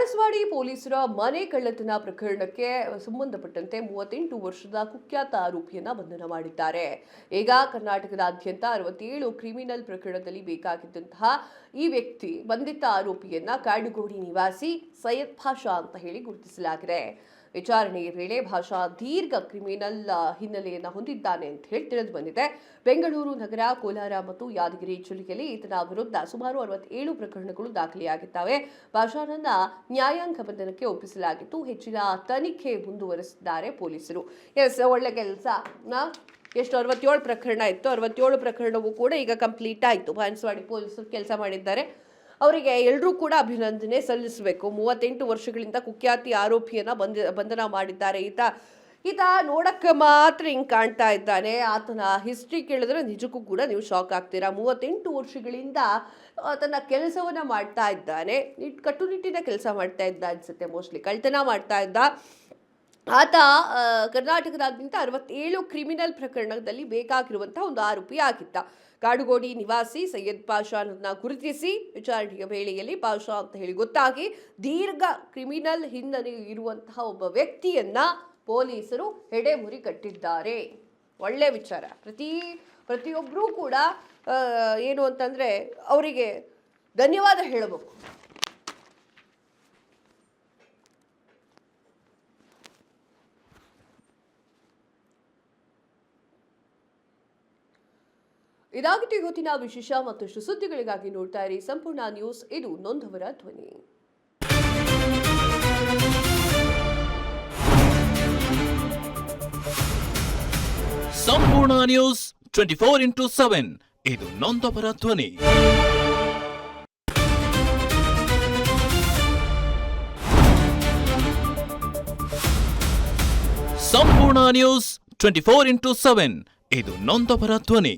ಬಾಣಸ್ವಾಡಿ ಪೊಲೀಸರ ಮನೆ ಕಳ್ಳತನ ಪ್ರಕರಣಕ್ಕೆ ಸಂಬಂಧಪಟ್ಟಂತೆ 38 ವರ್ಷದ ಕುಖ್ಯಾತ ಆರೋಪಿಯನ್ನ ಬಂಧನ ಮಾಡಿದ್ದಾರೆ. ಈಗ ಕರ್ನಾಟಕದಾದ್ಯಂತ 67 ಕ್ರಿಮಿನಲ್ ಪ್ರಕರಣದಲ್ಲಿ ಬೇಕಾಗಿದ್ದಂತಹ ಈ ವ್ಯಕ್ತಿ ಬಂಧಿತ ಆರೋಪಿಯನ್ನ ಕಾಡುಗೋಡಿ ನಿವಾಸಿ ಸೈಯದ್ ಭಾಷಾ ಅಂತ ಹೇಳಿ ಗುರುತಿಸಲಾಗಿದೆ. ವಿಚಾರಣೆಯ ವೇಳೆ ಭಾಷಾ ದೀರ್ಘ ಕ್ರಿಮಿನಲ್ ಹಿನ್ನೆಲೆಯನ್ನು ಹೊಂದಿದ್ದಾನೆ ಅಂತ ಹೇಳಿ ತಿಳಿದು ಬಂದಿದೆ. ಬೆಂಗಳೂರು ನಗರ, ಕೋಲಾರ ಮತ್ತು ಯಾದಗಿರಿ ಜಿಲ್ಲೆಯಲ್ಲಿ ಈತನ ವಿರುದ್ಧ ಸುಮಾರು 67 ಪ್ರಕರಣಗಳು ದಾಖಲೆಯಾಗಿದ್ದಾವೆ. ಭಾಷಾನನ್ನ ನ್ಯಾಯಾಂಗ ಬಂಧನಕ್ಕೆ ಒಪ್ಪಿಸಲಾಗಿತ್ತು. ಹೆಚ್ಚಿನ ತನಿಖೆ ಮುಂದುವರೆಸಿದ್ದಾರೆ ಪೊಲೀಸರು. ಒಳ್ಳೆ ಕೆಲಸ. ಎಷ್ಟು 67 ಪ್ರಕರಣ ಇತ್ತು. 67 ಪ್ರಕರಣವೂ ಕೂಡ ಈಗ ಕಂಪ್ಲೀಟ್ ಆಯಿತು. ಬಾಣಸ್ವಾಡಿ ಪೊಲೀಸರು ಕೆಲಸ ಮಾಡಿದ್ದಾರೆ. ಅವರಿಗೆ ಎಲ್ಲರೂ ಕೂಡ ಅಭಿನಂದನೆ ಸಲ್ಲಿಸಬೇಕು. 38 ವರ್ಷಗಳಿಂದ ಕುಖ್ಯಾತಿ ಆರೋಪಿಯನ್ನ ಬಂಧನ ಮಾಡಿದ್ದಾರೆ. ಈತ ನೋಡಕ್ಕೆ ಮಾತ್ರ ಹಿಂಗೆ ಕಾಣ್ತಾ ಇದ್ದಾನೆ. ಆತನ ಹಿಸ್ಟ್ರಿ ಕೇಳಿದ್ರೆ ನಿಜಕ್ಕೂ ಕೂಡ ನೀವು ಶಾಕ್ ಆಗ್ತೀರಾ. 38 ವರ್ಷಗಳಿಂದ ತನ್ನ ಕೆಲಸವನ್ನ ಮಾಡ್ತಾ ಇದ್ದಾನೆ. ಕಟ್ಟುನಿಟ್ಟಿನ ಕೆಲಸ ಮಾಡ್ತಾ ಇದ್ದ ಅನ್ಸುತ್ತೆ. ಮೋಸ್ಟ್ಲಿ ಕಳ್ತನ ಮಾಡ್ತಾ ಇದ್ದ ಆತ. ಕರ್ನಾಟಕದಾದ್ಯಂತ 67 ಕ್ರಿಮಿನಲ್ ಪ್ರಕರಣದಲ್ಲಿ ಬೇಕಾಗಿರುವಂತಹ ಒಂದು ಆರೋಪಿ ಆಗಿದ್ದ. ಕಾಡುಗೋಡಿ ನಿವಾಸಿ ಸೈಯದ್ ಪಾಷಾನನ್ನ ಗುರುತಿಸಿ ವಿಚಾರಣೆಯ ವೇಳೆಯಲ್ಲಿ ಪಾಷಾ ಅಂತ ಹೇಳಿ ಗೊತ್ತಾಗಿ ದೀರ್ಘ ಕ್ರಿಮಿನಲ್ ಹಿನ್ನೆಲೆ ಇರುವಂತಹ ಒಬ್ಬ ವ್ಯಕ್ತಿಯನ್ನ ಪೊಲೀಸರು ಹೆಡೆಮುರಿ ಕಟ್ಟಿದ್ದಾರೆ. ಒಳ್ಳೆ ವಿಚಾರ. ಪ್ರತಿಯೊಬ್ಬರೂ ಕೂಡ ಏನು ಅಂತಂದ್ರೆ ಅವರಿಗೆ ಧನ್ಯವಾದ ಹೇಳಬೇಕು. ಇದಾಗಿತ್ತು ಇವತ್ತಿನ ವಿಶೇಷ. ಮತ್ತಷ್ಟು ಸುದ್ದಿಗಳಿಗಾಗಿ ನೋಡ್ತಾ ಇರಿ ಸಂಪೂರ್ಣ ನ್ಯೂಸ್. ಇದು ನೊಂದವರ ಧ್ವನಿ. ಸಂಪೂರ್ಣ ನ್ಯೂಸ್ 24x7 ಇದು ನೊಂದವರ ಧ್ವನಿ. ಸಂಪೂರ್ಣ ನ್ಯೂಸ್ 24x7 ಇದು ನೊಂದವರ ಧ್ವನಿ.